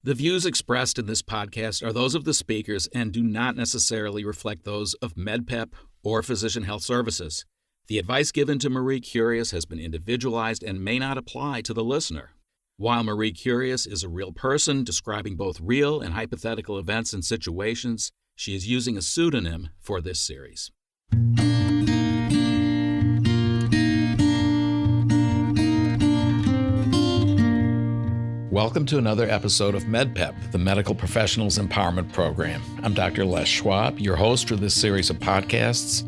The views expressed in this podcast are those of the speakers and do not necessarily reflect those of MedPep or Physician Health Services. The advice given to Marie Curious has been individualized and may not apply to the listener. While Marie Curious is a real person describing both real and hypothetical events and situations, she is using a pseudonym for this series. Welcome to another episode of MedPep, the Medical Professionals Empowerment Program. I'm Dr. Les Schwab, your host for this series of podcasts,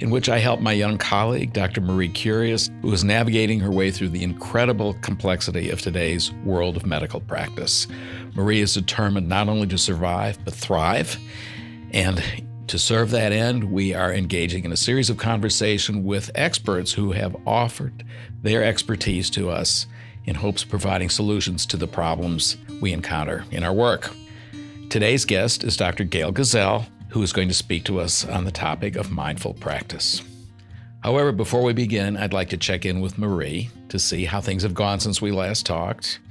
in which I help my young colleague, Dr. Marie Curious, who is navigating her way through the incredible complexity of today's world of medical practice. Marie is determined not only to survive, but thrive. And to serve that end, we are engaging in a series of conversation with experts who have offered their expertise to us in hopes of providing solutions to the problems we encounter in our work. Today's guest is Dr. Gail Gazelle, who is going to speak to us on the topic of mindful practice. However, before we begin, I'd like to check in with Marie to see how things have gone since we last talked.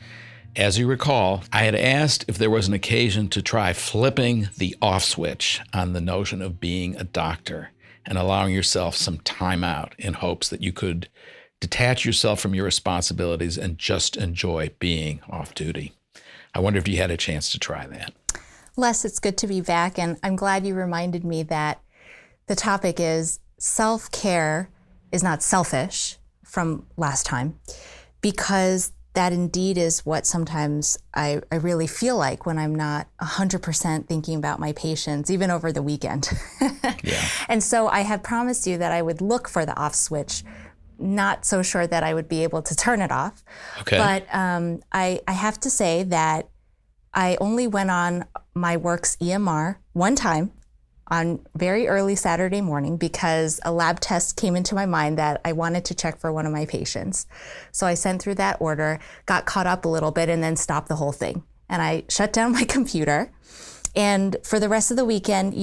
As you recall, I had asked if there was an occasion to try flipping the off switch on the notion of being a doctor and allowing yourself some time out in hopes that you could detach yourself from your responsibilities and just enjoy being off duty. I wonder if you had a chance to try that. Les, it's good to be back, and I'm glad you reminded me that the topic is self-care is not selfish from last time, because that indeed is what sometimes I really feel like when I'm not 100% thinking about my patients, even over the weekend. Yeah. And so I have promised you that I would look for the off switch. Not so sure that I would be able to turn it off. Okay. But I have to say that I only went on my work's EMR one time on very early Saturday morning because a lab test came into my mind that I wanted to check for one of my patients. So I sent through that order, got caught up a little bit, and then stopped the whole thing. And I shut down my computer. And for the rest of the weekend,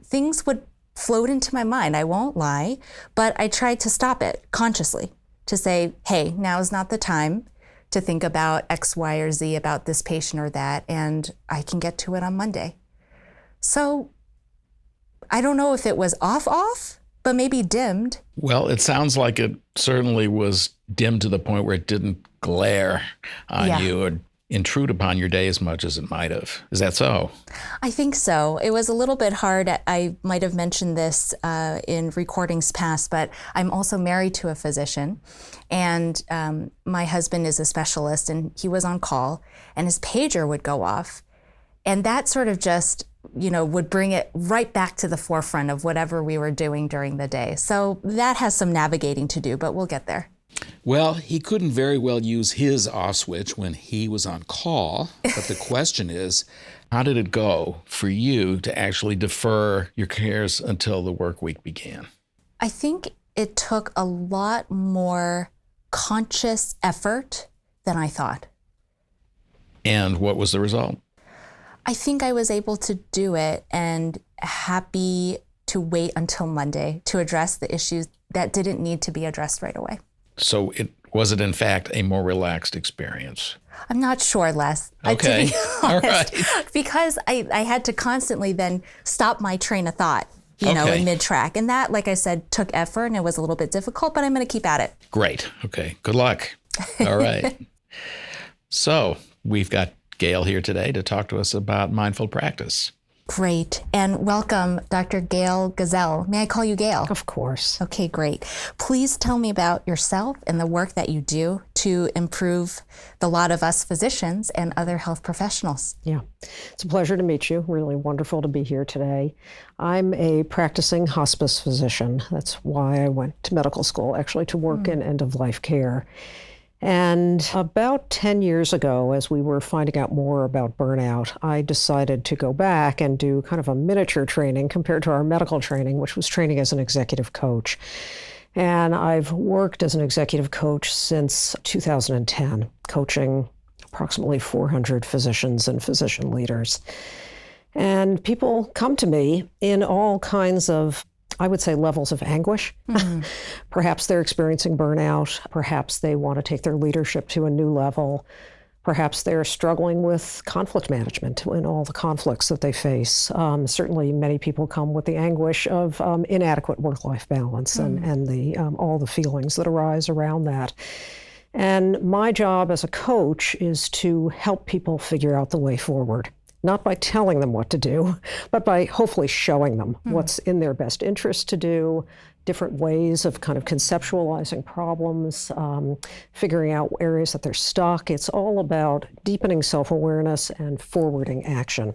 things would float into my mind, I won't lie, but I tried to stop it consciously to say, hey, now is not the time to think about X, Y, or Z about this patient or that, and I can get to it on Monday. So I don't know if it was off, but maybe dimmed. Well, it sounds like it certainly was dimmed to the point where it didn't glare on you or intrude upon your day as much as it might have. Is that so? I think so. It was a little bit hard. I might have mentioned this in recordings past, but I'm also married to a physician, and my husband is a specialist, and he was on call, and his pager would go off, and that sort of just would bring it right back to the forefront of whatever we were doing during the day. So that has some navigating to do, but we'll get there. Well, he couldn't very well use his off switch when he was on call, but the question is, how did it go for you to actually defer your cares until the work week began? I think it took a lot more conscious effort than I thought. And what was the result? I think I was able to do it and happy to wait until Monday to address the issues that didn't need to be addressed right away. So was it in fact a more relaxed experience? I'm not sure, Les. Okay. To be honest, all right. Because I had to constantly then stop my train of thought, in mid-track. And that, like I said, took effort and it was a little bit difficult, but I'm going to keep at it. Great. Okay. Good luck. All right. So we've got Gail here today to talk to us about mindful practice. Great. And welcome, Dr. Gail Gazelle. May I call you Gail? Of course. Okay, great. Please tell me about yourself and the work that you do to improve the lot of us physicians and other health professionals. Yeah, it's a pleasure to meet you. Really wonderful to be here today. I'm a practicing hospice physician. That's why I went to medical school, actually, to work in end-of-life care. And about 10 years ago, as we were finding out more about burnout, I decided to go back and do kind of a miniature training compared to our medical training, which was training as an executive coach. And I've worked as an executive coach since 2010, coaching approximately 400 physicians and physician leaders. And people come to me in all kinds of, I would say, levels of anguish. Mm-hmm. Perhaps they're experiencing burnout. Perhaps they want to take their leadership to a new level. Perhaps they're struggling with conflict management and all the conflicts that they face. Certainly, many people come with the anguish of inadequate work-life balance and the all the feelings that arise around that. And my job as a coach is to help people figure out the way forward, not by telling them what to do, but by hopefully showing them what's in their best interest to do, different ways of kind of conceptualizing problems, figuring out areas that they're stuck. It's all about deepening self-awareness and forwarding action.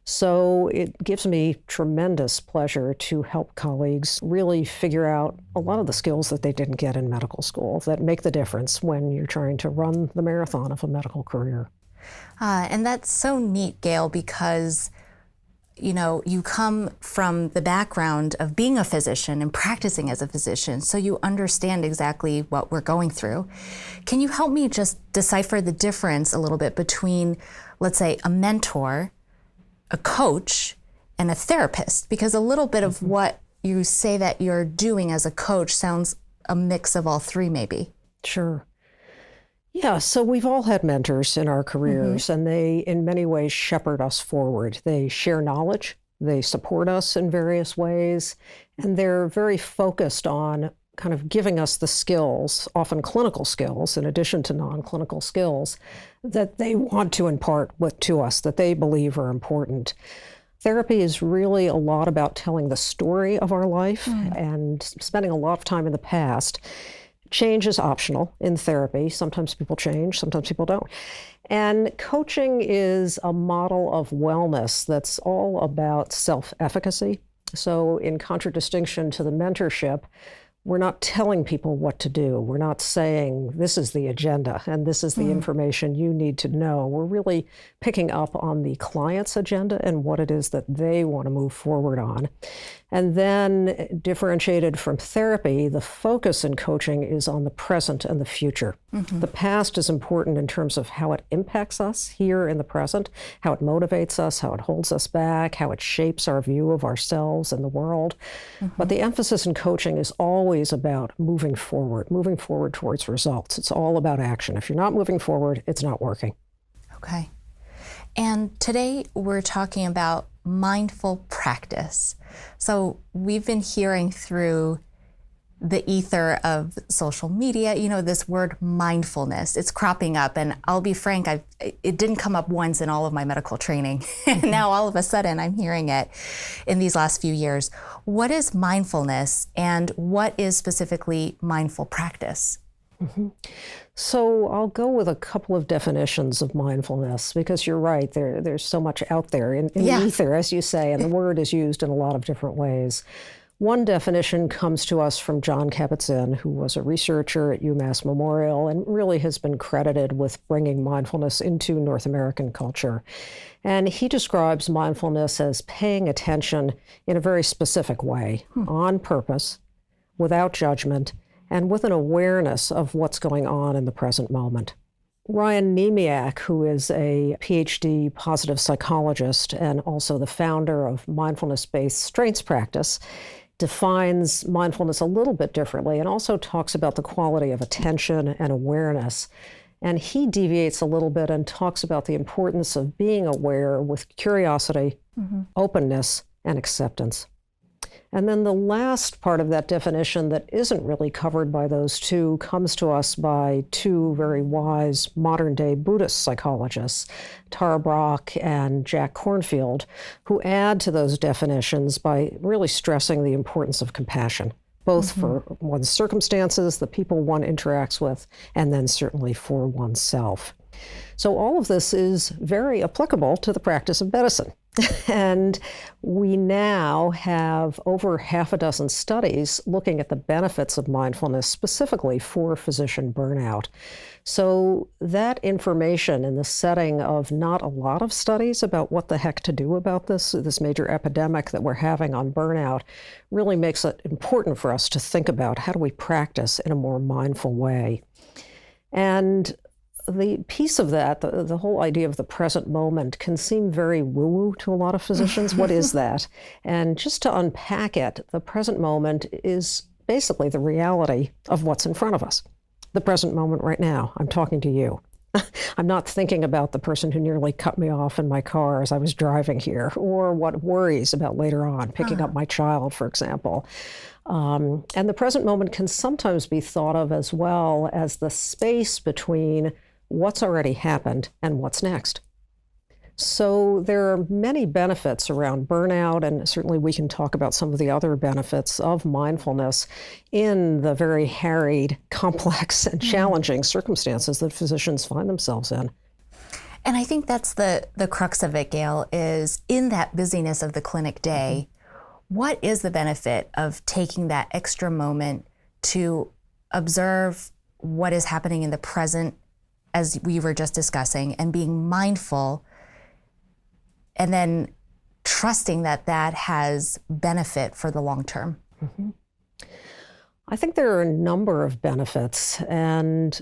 So it gives me tremendous pleasure to help colleagues really figure out a lot of the skills that they didn't get in medical school that make the difference when you're trying to run the marathon of a medical career. And that's so neat, Gail, because you come from the background of being a physician and practicing as a physician, so you understand exactly what we're going through. Can you help me just decipher the difference a little bit between, let's say, a mentor, a coach, and a therapist? Because a little bit of what you say that you're doing as a coach sounds a mix of all three, maybe. Sure. Yeah, so we've all had mentors in our careers, and they, in many ways, shepherd us forward. They share knowledge, they support us in various ways, and they're very focused on kind of giving us the skills, often clinical skills, in addition to non-clinical skills, that they want to impart to us, that they believe are important. Therapy is really a lot about telling the story of our life and spending a lot of time in the past. Change is optional in therapy. Sometimes people change, sometimes people don't. And coaching is a model of wellness that's all about self-efficacy. So in contradistinction to the mentorship, we're not telling people what to do. We're not saying this is the agenda and this is the information you need to know. We're really picking up on the client's agenda and what it is that they want to move forward on. And then differentiated from therapy, the focus in coaching is on the present and the future. The past is important in terms of how it impacts us here in the present, how it motivates us, how it holds us back, how it shapes our view of ourselves and the world. But the emphasis in coaching is always about moving forward towards results. It's all about action. If you're not moving forward, it's not working. Okay. And today we're talking about mindful practice. So we've been hearing through the ether of social media, this word mindfulness. It's cropping up, and I'll be frank, it didn't come up once in all of my medical training. And now all of a sudden I'm hearing it in these last few years. What is mindfulness, and what is specifically mindful practice? So I'll go with a couple of definitions of mindfulness, because you're right, there's so much out there in the ether, as you say, and the word is used in a lot of different ways. One definition comes to us from John Kabat-Zinn, who was a researcher at UMass Memorial and really has been credited with bringing mindfulness into North American culture. And he describes mindfulness as paying attention in a very specific way, on purpose, without judgment, and with an awareness of what's going on in the present moment. Ryan Nemiak, who is a PhD positive psychologist and also the founder of mindfulness-based strengths practice, defines mindfulness a little bit differently and also talks about the quality of attention and awareness. And he deviates a little bit and talks about the importance of being aware with curiosity, openness, and acceptance. And then the last part of that definition that isn't really covered by those two comes to us by two very wise modern-day Buddhist psychologists, Tara Brach and Jack Kornfield, who add to those definitions by really stressing the importance of compassion, both for one's circumstances, the people one interacts with, and then certainly for oneself. So all of this is very applicable to the practice of medicine. And we now have over half a dozen studies looking at the benefits of mindfulness specifically for physician burnout. So that information in the setting of not a lot of studies about what the heck to do about this major epidemic that we're having on burnout really makes it important for us to think about how do we practice in a more mindful way. And the piece of that, the whole idea of the present moment, can seem very woo-woo to a lot of physicians. What is that? And just to unpack it, the present moment is basically the reality of what's in front of us. The present moment right now, I'm talking to you. I'm not thinking about the person who nearly cut me off in my car as I was driving here, or what worries about later on, picking up my child, for example. And the present moment can sometimes be thought of as well as the space between what's already happened and what's next. So there are many benefits around burnout, and certainly we can talk about some of the other benefits of mindfulness in the very harried, complex, and challenging circumstances that physicians find themselves in. And I think that's the crux of it, Gail, is in that busyness of the clinic day, what is the benefit of taking that extra moment to observe what is happening in the present, as we were just discussing, and being mindful, and then trusting that that has benefit for the long term? Mm-hmm. I think there are a number of benefits. And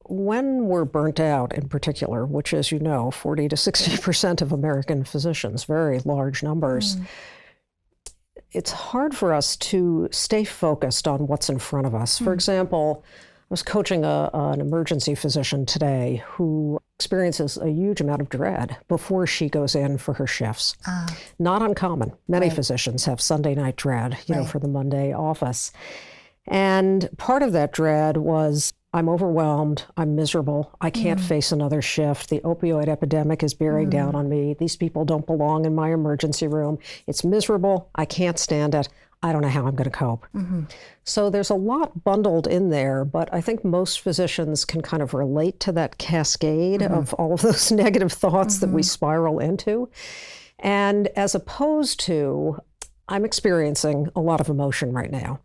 when we're burnt out in particular, which, as you know, 40 to 60% of American physicians, very large numbers, it's hard for us to stay focused on what's in front of us. For example, I was coaching an emergency physician today who experiences a huge amount of dread before she goes in for her shifts. Not uncommon. Many physicians have Sunday night dread, for the Monday office. And part of that dread was, I'm overwhelmed, I'm miserable, I can't face another shift, the opioid epidemic is bearing down on me, these people don't belong in my emergency room, it's miserable, I can't stand it, I don't know how I'm going to cope. So there's a lot bundled in there, but I think most physicians can kind of relate to that cascade of all of those negative thoughts that we spiral into. And as opposed to, I'm experiencing a lot of emotion right now.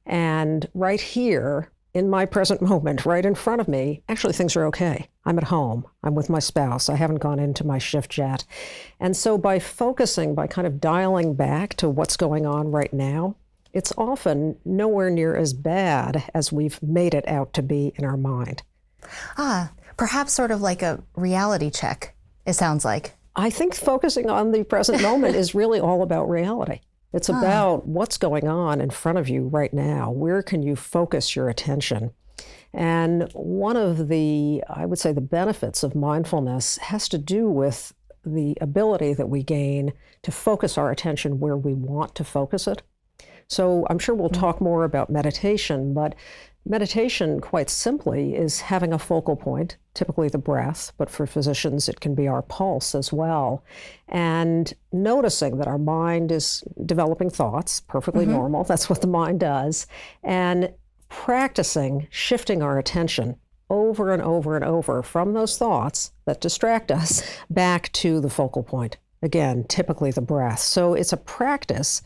And right here, in my present moment, right in front of me, actually things are okay. I'm at home. I'm with my spouse. I haven't gone into my shift yet. And so by focusing, by kind of dialing back to what's going on right now, it's often nowhere near as bad as we've made it out to be in our mind. Perhaps sort of like a reality check, it sounds like. I think focusing on the present moment is really all about reality. It's about what's going on in front of you right now. Where can you focus your attention? And one of the, I would say, the benefits of mindfulness has to do with the ability that we gain to focus our attention where we want to focus it. So I'm sure we'll talk more about meditation, but meditation, quite simply, is having a focal point, typically the breath, but for physicians, it can be our pulse as well. And noticing that our mind is developing thoughts, perfectly normal, that's what the mind does, and practicing shifting our attention over and over and over from those thoughts that distract us back to the focal point. Again, typically the breath. So it's a practice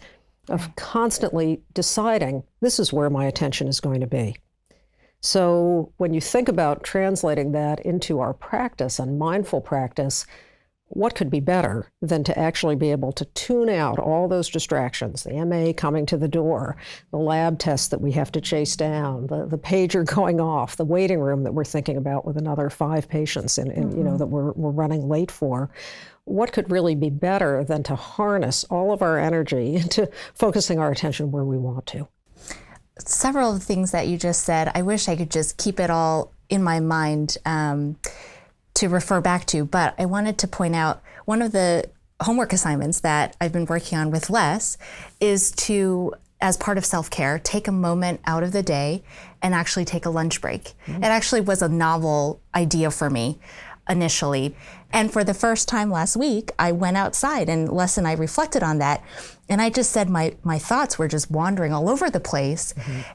of constantly deciding, this is where my attention is going to be. So when you think about translating that into our practice and mindful practice, what could be better than to actually be able to tune out all those distractions, the MA coming to the door, the lab tests that we have to chase down, the pager going off, the waiting room that we're thinking about with another 5 patients that we're running late for. What could really be better than to harness all of our energy into focusing our attention where we want to? Several of the things that you just said, I wish I could just keep it all in my mind to refer back to, but I wanted to point out one of the homework assignments that I've been working on with Les is to, as part of self-care, take a moment out of the day and actually take a lunch break. It actually was a novel idea for me initially. And for the first time last week, I went outside and Les and I reflected on that. And I just said my thoughts were just wandering all over the place.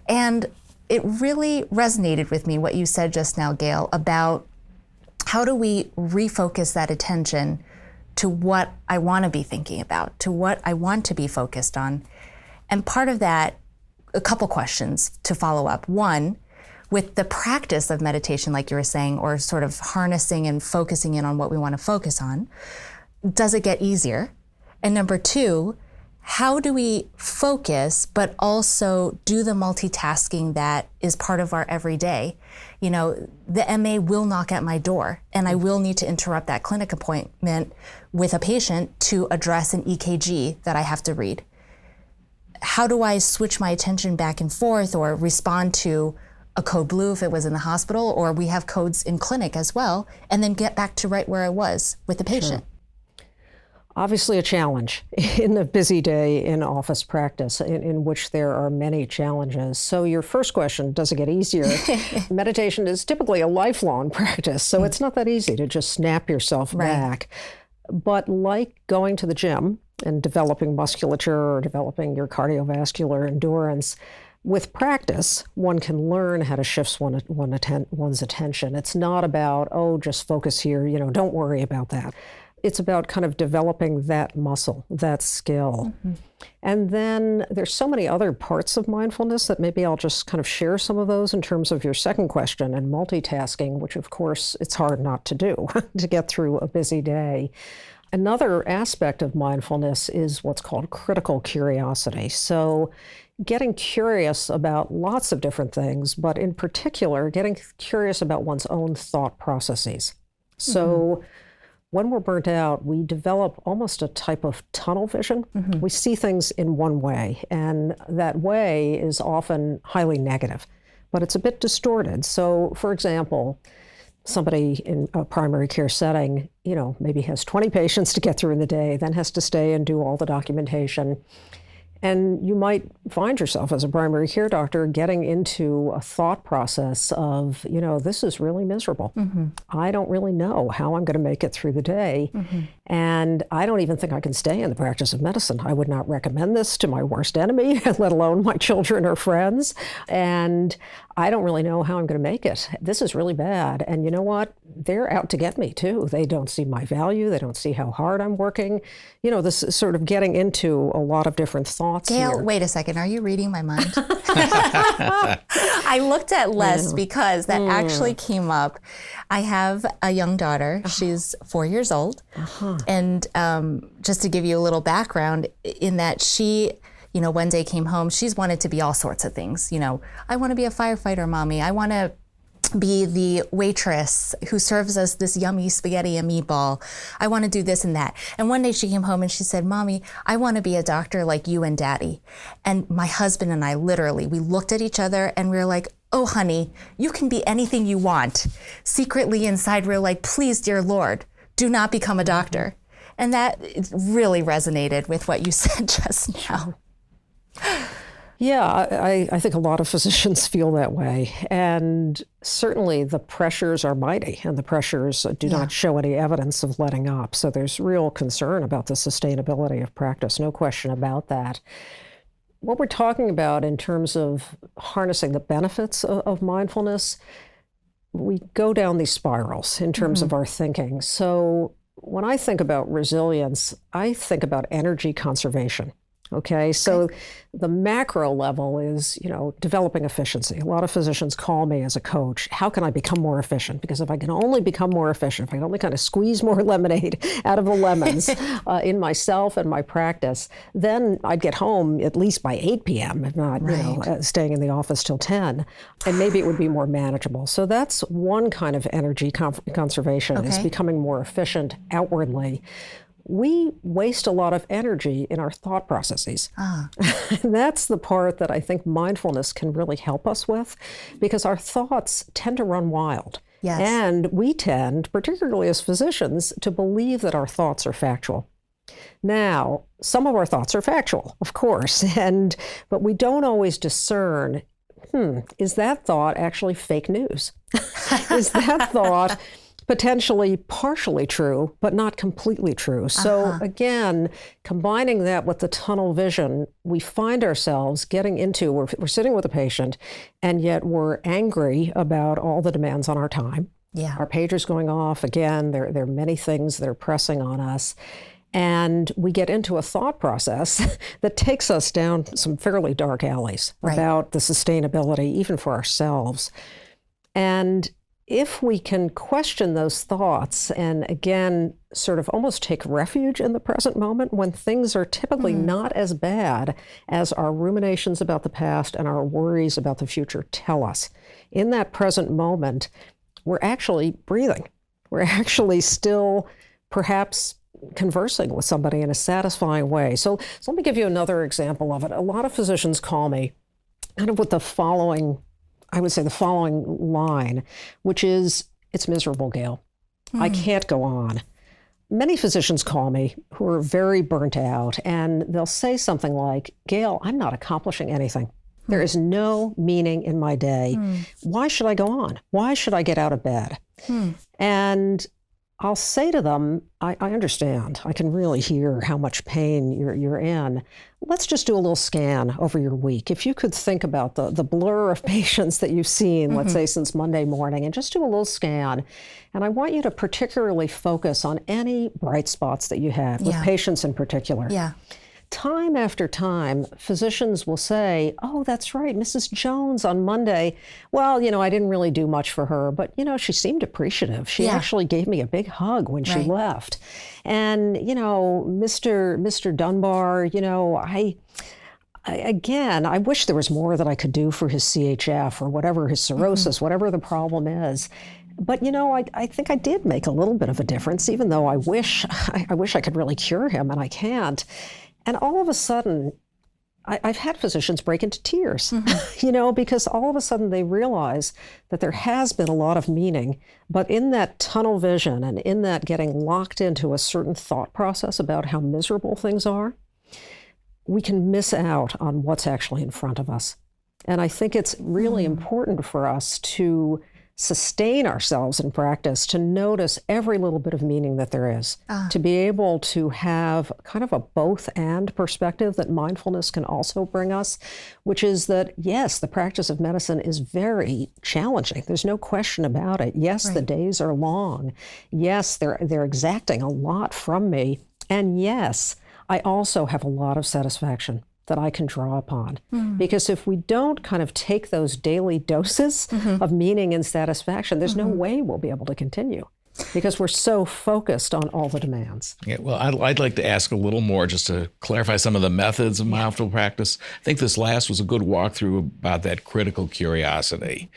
And it really resonated with me, what you said just now, Gail, about how do we refocus that attention to what I want to be thinking about, to what I want to be focused on. And part of that, a couple questions to follow up. One, with the practice of meditation, like you were saying, or sort of harnessing and focusing in on what we want to focus on, does it get easier? And number two, how do we focus, but also do the multitasking that is part of our everyday? You know, the MA will knock at my door, and I will need to interrupt that clinic appointment with a patient to address an EKG that I have to read. How do I switch my attention back and forth or respond to a code blue if it was in the hospital, or we have codes in clinic as well, and then get back to right where I was with the patient. Sure. Obviously a challenge in a busy day in office practice in which there are many challenges. So your first question, does it get easier? Meditation is typically a lifelong practice, so it's not that easy to just snap yourself back. But like going to the gym and developing musculature or developing your cardiovascular endurance, with practice, one can learn how to shift one's attention. It's not about, oh, just focus here, don't worry about that. It's about kind of developing that muscle, that skill. Mm-hmm. And then there's so many other parts of mindfulness that maybe I'll just kind of share some of those in terms of your second question and multitasking, which of course it's hard not to do to get through a busy day. Another aspect of mindfulness is what's called critical curiosity. So getting curious about lots of different things, but in particular, getting curious about one's own thought processes. So when we're burnt out, we develop almost a type of tunnel vision. Mm-hmm. We see things in one way, and that way is often highly negative, but it's a bit distorted. So, for example, somebody in a primary care setting, maybe has 20 patients to get through in the day, then has to stay and do all the documentation. And you might find yourself as a primary care doctor getting into a thought process of, this is really miserable. Mm-hmm. I don't really know how I'm going to make it through the day. Mm-hmm. And I don't even think I can stay in the practice of medicine. I would not recommend this to my worst enemy, let alone my children or friends. And I don't really know how I'm going to make it. This is really bad. And you know what? They're out to get me too. They don't see my value. They don't see how hard I'm working. This is sort of getting into a lot of different thoughts. Gail, here. Wait a second. Are you reading my mind? I looked at Les because that actually came up. I have a young daughter. She's 4 years old. And just to give you a little background in that she, one day came home, she's wanted to be all sorts of things. I want to be a firefighter, mommy. I want to be the waitress who serves us this yummy spaghetti and meatball. I want to do this and that. And one day she came home and she said, Mommy, I want to be a doctor like you and Daddy. And my husband and I we looked at each other and we were like, oh, honey, you can be anything you want. Secretly inside, we're like, please, dear Lord, do not become a doctor. And that really resonated with what you said just now. Yeah, I think a lot of physicians feel that way. And certainly the pressures are mighty, and the pressures do not show any evidence of letting up. So there's real concern about the sustainability of practice, no question about that. What we're talking about in terms of harnessing the benefits of mindfulness, we go down these spirals in terms of our thinking. So when I think about resilience, I think about energy conservation. Okay, so the macro level is, developing efficiency. A lot of physicians call me as a coach, how can I become more efficient? Because if I can only become more efficient, if I can only kind of squeeze more lemonade out of the lemons in myself and my practice, then I'd get home at least by 8 p.m., if not, staying in the office till 10, and maybe it would be more manageable. So that's one kind of energy conservation, is becoming more efficient outwardly. We waste a lot of energy in our thought processes. And that's the part that I think mindfulness can really help us with, because our thoughts tend to run wild. Yes. And we tend, particularly as physicians, to believe that our thoughts are factual. Now, some of our thoughts are factual, of course, but we don't always discern, is that thought actually fake news? Is that thought potentially partially true, but not completely true? So again, combining that with the tunnel vision, we find ourselves getting into, we're sitting with a patient, and yet we're angry about all the demands on our time. Yeah. Our pager's going off. Again, there are many things that are pressing on us. And we get into a thought process that takes us down some fairly dark alleys about the sustainability, even for ourselves. And if we can question those thoughts and, again, sort of almost take refuge in the present moment when things are typically not as bad as our ruminations about the past and our worries about the future tell us, in that present moment, we're actually breathing. We're actually still perhaps conversing with somebody in a satisfying way. So let me give you another example of it. A lot of physicians call me kind of with the following I would say the following line, which is, "It's miserable, Gail. I can't go on." Many physicians call me who are very burnt out, and they'll say something like, "Gail, I'm not accomplishing anything. There is no meaning in my day. Why should I go on? Why should I get out of bed?" And I'll say to them, I understand. I can really hear how much pain you're in. Let's just do a little scan over your week. If you could think about the blur of patients that you've seen, let's say since Monday morning, and just do a little scan. And I want you to particularly focus on any bright spots that you have, with patients in particular. Yeah. Time after time, physicians will say, "Oh, that's right, Mrs. Jones on Monday. Well, I didn't really do much for her, but, she seemed appreciative. She actually gave me a big hug when she left. And, Mr. Dunbar, I wish there was more that I could do for his CHF or whatever, his cirrhosis, whatever the problem is. But, I think I did make a little bit of a difference, even though I wish I could really cure him, and I can't." And all of a sudden, I've had physicians break into tears, because all of a sudden they realize that there has been a lot of meaning, but in that tunnel vision and in that getting locked into a certain thought process about how miserable things are, we can miss out on what's actually in front of us. And I think it's really important for us to sustain ourselves in practice, to notice every little bit of meaning that there is, to be able to have kind of a both and perspective that mindfulness can also bring us, which is that, yes, the practice of medicine is very challenging. There's no question about it. Yes, the days are long. Yes, they're exacting a lot from me. And yes, I also have a lot of satisfaction that I can draw upon. Because if we don't kind of take those daily doses of meaning and satisfaction, there's no way we'll be able to continue, because we're so focused on all the demands. Yeah, well, I'd like to ask a little more just to clarify some of the methods of mindful practice. I think this last was a good walkthrough about that critical curiosity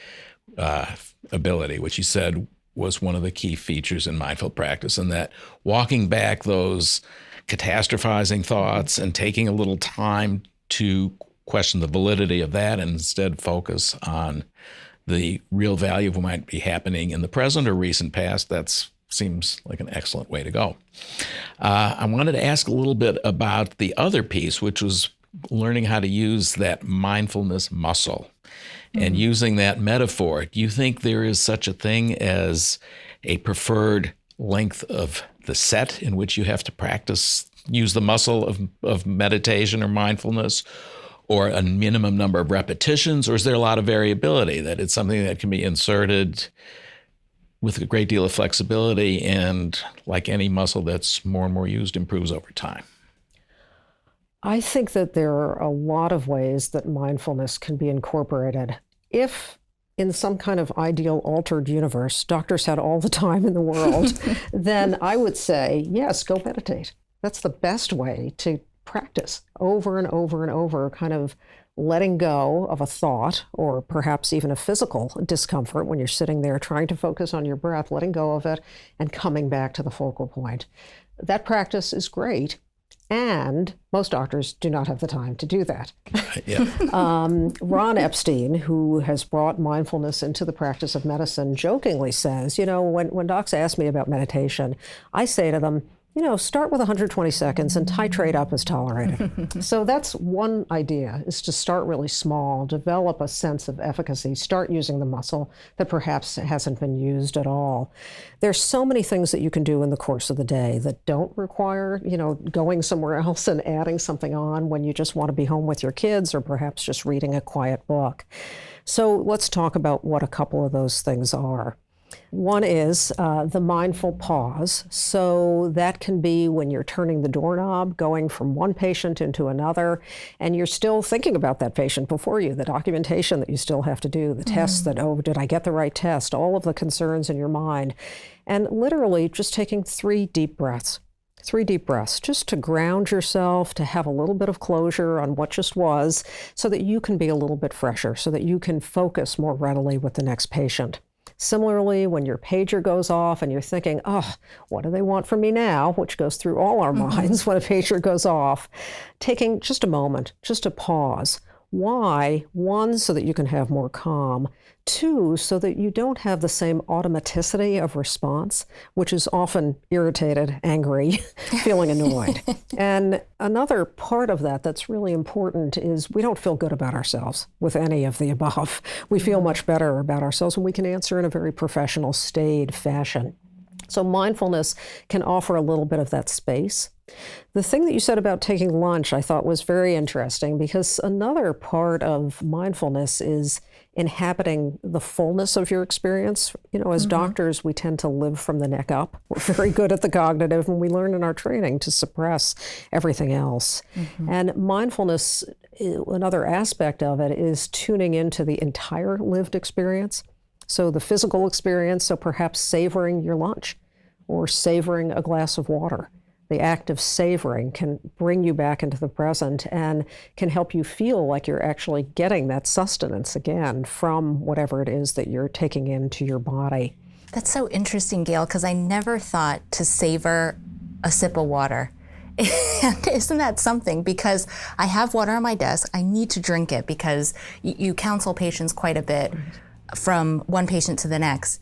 ability, which you said was one of the key features in mindful practice, and that walking back those catastrophizing thoughts and taking a little time to question the validity of that and instead focus on the real value of what might be happening in the present or recent past, that seems like an excellent way to go. I wanted to ask a little bit about the other piece, which was learning how to use that mindfulness muscle and using that metaphor. Do you think there is such a thing as a preferred length of the set in which you have to practice, use the muscle of meditation or mindfulness, or a minimum number of repetitions? Or is there a lot of variability, that it's something that can be inserted with a great deal of flexibility, and like any muscle that's more and more used, improves over time? I think that there are a lot of ways that mindfulness can be incorporated. If in some kind of ideal altered universe, doctors had all the time in the world, then I would say, yes, go meditate. That's the best way to practice over and over and over, kind of letting go of a thought or perhaps even a physical discomfort when you're sitting there trying to focus on your breath, letting go of it and coming back to the focal point. That practice is great. And most doctors do not have the time to do that. Ron Epstein, who has brought mindfulness into the practice of medicine, jokingly says, when docs ask me about meditation, I say to them, start with 120 seconds and titrate up as tolerated. So that's one idea, is to start really small, develop a sense of efficacy, start using the muscle that perhaps hasn't been used at all. There's so many things that you can do in the course of the day that don't require, going somewhere else and adding something on when you just want to be home with your kids or perhaps just reading a quiet book. So let's talk about what a couple of those things are. One is the mindful pause. So that can be when you're turning the doorknob, going from one patient into another, and you're still thinking about that patient before you, the documentation that you still have to do, the tests that, did I get the right test, all of the concerns in your mind, and literally just taking 3 deep breaths. 3 deep breaths, just to ground yourself, to have a little bit of closure on what just was, so that you can be a little bit fresher, so that you can focus more readily with the next patient. Similarly, when your pager goes off and you're thinking, what do they want from me now? Which goes through all our minds when a pager goes off. Taking just a moment, just to pause. Why? One, so that you can have more calm. Two, so that you don't have the same automaticity of response, which is often irritated, angry, feeling annoyed. And another part of that that's really important is we don't feel good about ourselves with any of the above. We feel much better about ourselves when we can answer in a very professional, staid fashion. So mindfulness can offer a little bit of that space. The thing that you said about taking lunch I thought was very interesting, because another part of mindfulness is inhabiting the fullness of your experience. You know, as doctors, we tend to live from the neck up. We're very good at the cognitive, and we learn in our training to suppress everything else. And mindfulness, another aspect of it, is tuning into the entire lived experience. So the physical experience, so perhaps savoring your lunch or savoring a glass of water. The act of savoring can bring you back into the present and can help you feel like you're actually getting that sustenance again from whatever it is that you're taking into your body. That's so interesting, Gail, because I never thought to savor a sip of water. And isn't that something? Because I have water on my desk. I need to drink it because you counsel patients quite a bit from one patient to the next.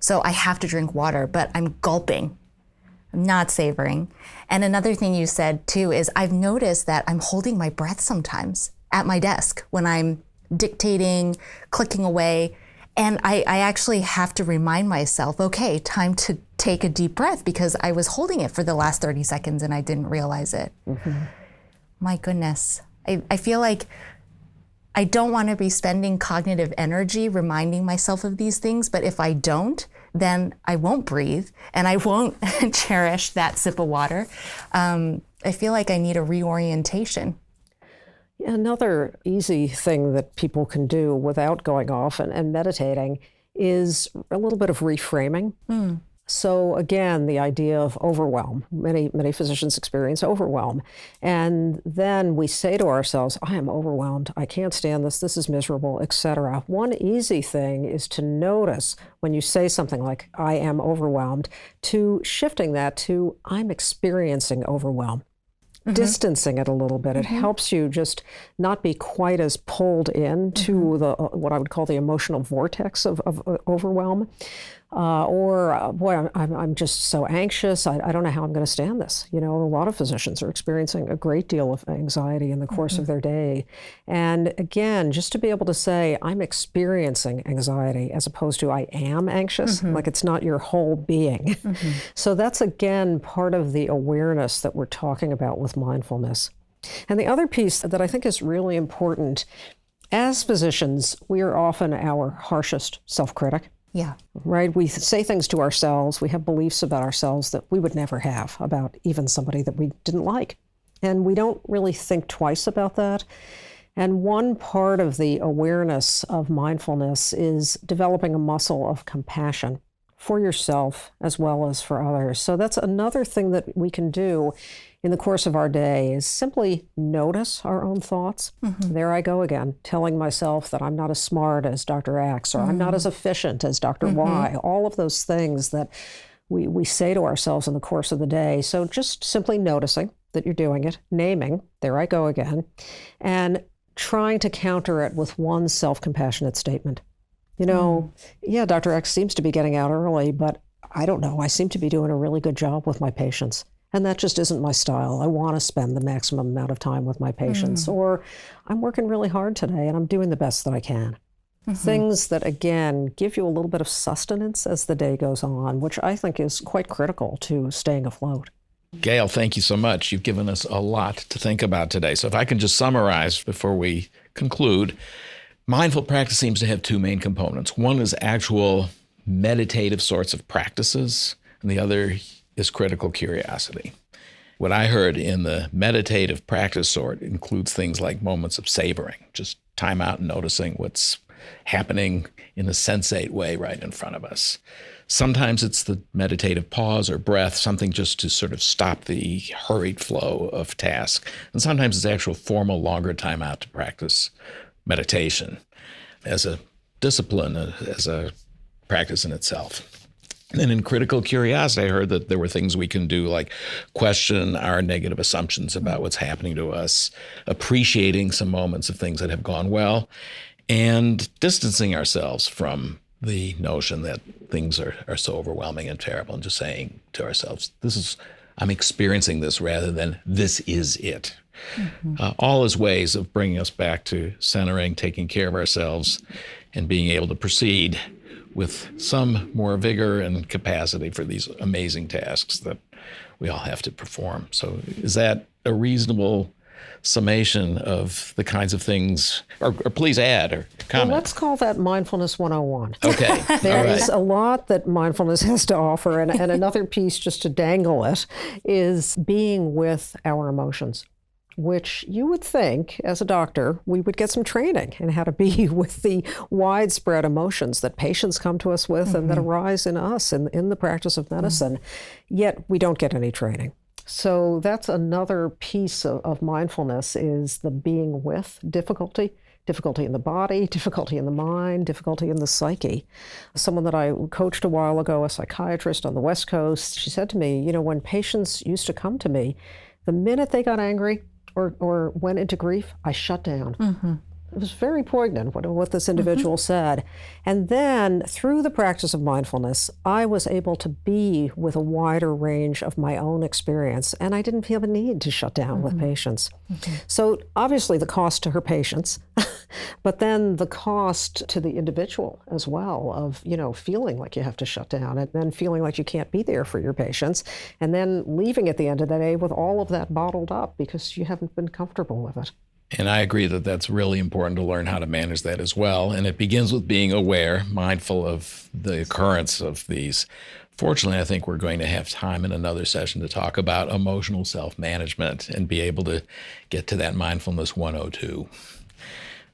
So I have to drink water, but I'm gulping. Not savoring. And another thing you said too is I've noticed that I'm holding my breath sometimes at my desk when I'm dictating, clicking away. And I actually have to remind myself, okay, time to take a deep breath because I was holding it for the last 30 seconds and I didn't realize it. My goodness. I feel like I don't want to be spending cognitive energy reminding myself of these things, but if I don't, then I won't breathe and I won't cherish that sip of water. I feel like I need a reorientation. Another easy thing that people can do without going off and meditating is a little bit of reframing. So again, the idea of overwhelm. Many physicians experience overwhelm. And then we say to ourselves, I am overwhelmed. I can't stand this. This is miserable, etc. One easy thing is to notice when you say something like, I am overwhelmed, to shifting that to, I'm experiencing overwhelm. Distancing it a little bit. It helps you just not be quite as pulled into the what I would call the emotional vortex of overwhelm. Boy, I'm just so anxious. I don't know how I'm going to stand this. You know, a lot of physicians are experiencing a great deal of anxiety in the course of their day. And again, just to be able to say, I'm experiencing anxiety as opposed to I am anxious, like it's not your whole being. So that's, again, part of the awareness that we're talking about with mindfulness. And the other piece that I think is really important, as physicians, we are often our harshest self-critic. Yeah. Right? We say things to ourselves. We have beliefs about ourselves that we would never have about even somebody that we didn't like. And we don't really think twice about that. And one part of the awareness of mindfulness is developing a muscle of compassion for yourself as well as for others. So that's another thing that we can do in the course of our day is simply notice our own thoughts. There I go again, telling myself that I'm not as smart as Dr. X or I'm not as efficient as Dr. Y. All of those things that we say to ourselves in the course of the day. So just simply noticing that you're doing it, naming, there I go again, and trying to counter it with one self-compassionate statement. You know, yeah, Dr. X seems to be getting out early, but I don't know. I seem to be doing a really good job with my patients. And that just isn't my style. I want to spend the maximum amount of time with my patients. Or I'm working really hard today and I'm doing the best that I can. Things that, again, give you a little bit of sustenance as the day goes on, which I think is quite critical to staying afloat. Gail, thank you so much. You've given us a lot to think about today. So if I can just summarize before we conclude, mindful practice seems to have two main components. One is actual meditative sorts of practices, and the other is critical curiosity. What I heard in the meditative practice sort includes things like moments of savoring, just time out and noticing what's happening in a sensate way right in front of us. Sometimes it's the meditative pause or breath, something just to sort of stop the hurried flow of task. And sometimes it's actual formal, longer time out to practice meditation as a discipline, as a practice in itself. And in critical curiosity, I heard that there were things we can do like question our negative assumptions about what's happening to us, appreciating some moments of things that have gone well, and distancing ourselves from the notion that things are so overwhelming and terrible, and just saying to ourselves, I'm experiencing this rather than this is it. All as ways of bringing us back to centering, taking care of ourselves, and being able to proceed with some more vigor and capacity for these amazing tasks that we all have to perform. So is that a reasonable summation of the kinds of things, or please add or comment? Well, let's call that Mindfulness 101. Okay. There is a lot that mindfulness has to offer, and another piece just to dangle it is being with our emotions, which you would think, as a doctor, we would get some training in how to be with the widespread emotions that patients come to us with and that arise in us in the practice of medicine. Yet we don't get any training. So that's another piece of mindfulness, is the being with difficulty in the body, difficulty in the mind, difficulty in the psyche. Someone that I coached a while ago, a psychiatrist on the West Coast, she said to me, when patients used to come to me, the minute they got angry or went into grief, I shut down. It was very poignant what this individual said. And then through the practice of mindfulness, I was able to be with a wider range of my own experience, and I didn't feel the need to shut down with patients. So obviously the cost to her patients, but then the cost to the individual as well of, feeling like you have to shut down and then feeling like you can't be there for your patients, and then leaving at the end of the day with all of that bottled up because you haven't been comfortable with it. And I agree that that's really important to learn how to manage that as well. And it begins with being aware, mindful of the occurrence of these. Fortunately, I think we're going to have time in another session to talk about emotional self-management and be able to get to that mindfulness 102.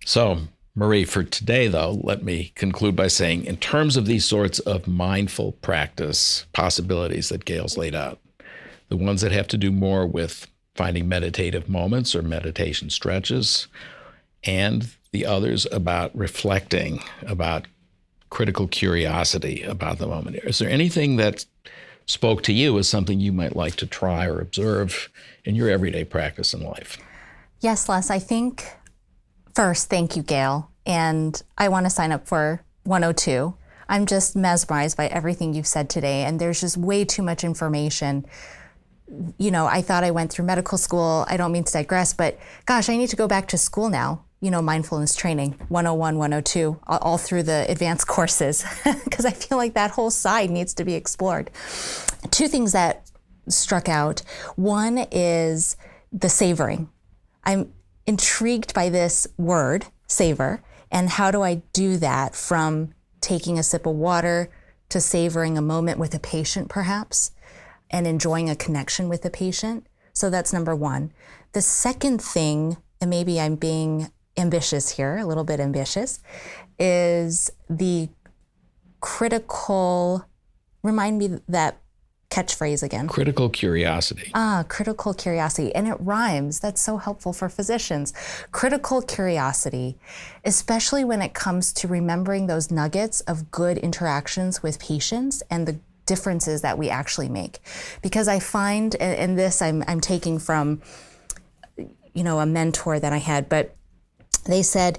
So, Marie, for today, though, let me conclude by saying, in terms of these sorts of mindful practice possibilities that Gail's laid out, the ones that have to do more with finding meditative moments or meditation stretches, and the others about reflecting, about critical curiosity about the moment. Is there anything that spoke to you as something you might like to try or observe in your everyday practice in life? Yes, Les, I think first, thank you, Gail. And I want to sign up for 102. I'm just mesmerized by everything you've said today, and there's just way too much information. I thought I went through medical school. I don't mean to digress, but gosh, I need to go back to school now. Mindfulness training, 101, 102, all through the advanced courses, because I feel like that whole side needs to be explored. Two things that struck out. One is the savoring. I'm intrigued by this word, savor, and how do I do that from taking a sip of water to savoring a moment with a patient, perhaps, and enjoying a connection with the patient. So that's number one. The second thing, and maybe I'm being ambitious here, a little bit ambitious, is the critical, remind me that catchphrase again. Critical curiosity. Critical curiosity. And it rhymes. That's so helpful for physicians. Critical curiosity, especially when it comes to remembering those nuggets of good interactions with patients and the differences that we actually make. Because I find, and this I'm taking from, a mentor that I had, but they said,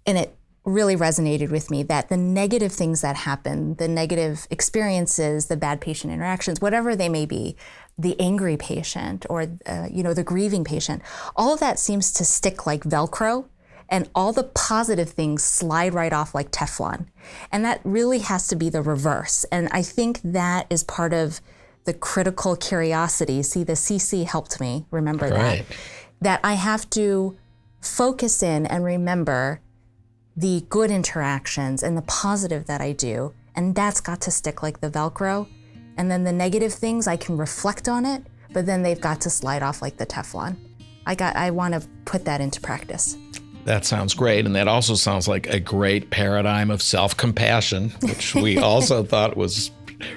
and it really resonated with me, that the negative things that happen, the negative experiences, the bad patient interactions, whatever they may be, the angry patient or, the grieving patient, all of that seems to stick like Velcro, and all the positive things slide right off like Teflon. And that really has to be the reverse. And I think that is part of the critical curiosity. See, the CC helped me remember right. that I have to focus in and remember the good interactions and the positive that I do. And that's got to stick like the Velcro. And then the negative things, I can reflect on it, but then they've got to slide off like the Teflon. I want to put that into practice. That sounds great. And that also sounds like a great paradigm of self-compassion, which we also thought was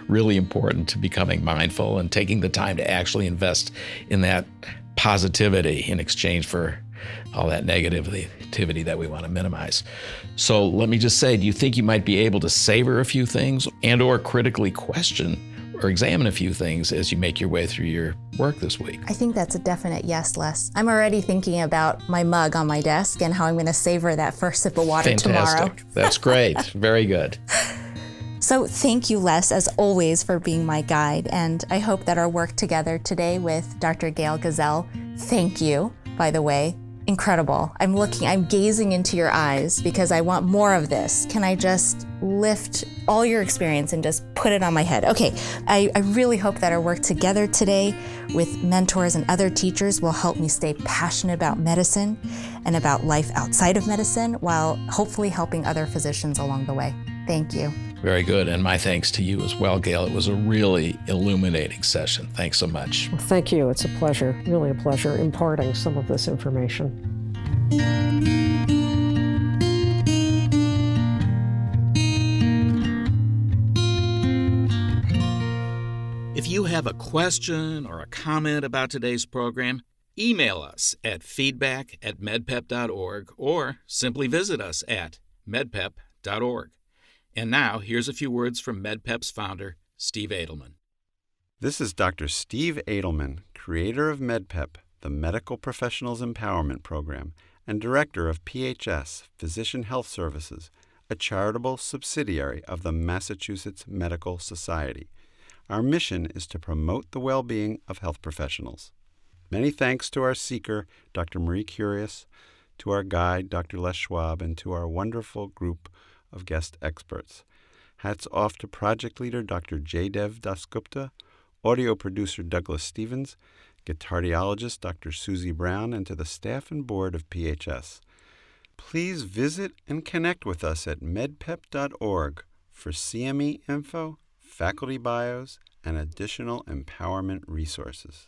really important to becoming mindful and taking the time to actually invest in that positivity in exchange for all that negativity that we want to minimize. So let me just say, do you think you might be able to savor a few things and or critically question or examine a few things as you make your way through your work this week? I think that's a definite yes, Les. I'm already thinking about my mug on my desk and how I'm going to savor that first sip of water tomorrow. That's great. Very good. So thank you, Les, as always, for being my guide. And I hope that our work together today with Dr. Gail Gazelle, thank you, by the way, incredible. I'm gazing into your eyes because I want more of this. Can I just lift all your experience and just put it on my head? Okay, I really hope that our work together today with mentors and other teachers will help me stay passionate about medicine and about life outside of medicine while hopefully helping other physicians along the way. Thank you. Very good. And my thanks to you as well, Gail. It was a really illuminating session. Thanks so much. Well, thank you. It's a pleasure, really a pleasure, imparting some of this information. If you have a question or a comment about today's program, email us at feedback@medpep.org or simply visit us at medpep.org. And now, here's a few words from MedPep's founder, Steve Edelman. This is Dr. Steve Edelman, creator of MedPep, the Medical Professionals Empowerment Program, and director of PHS, Physician Health Services, a charitable subsidiary of the Massachusetts Medical Society. Our mission is to promote the well-being of health professionals. Many thanks to our seeker, Dr. Marie Curious, to our guide, Dr. Les Schwab, and to our wonderful group of guest experts. Hats off to project leader Dr. Jaydev Dasgupta, audio producer Douglas Stevens, guitardiologist Dr. Susie Brown, and to the staff and board of PHS. Please visit and connect with us at medpep.org for CME info, faculty bios, and additional empowerment resources.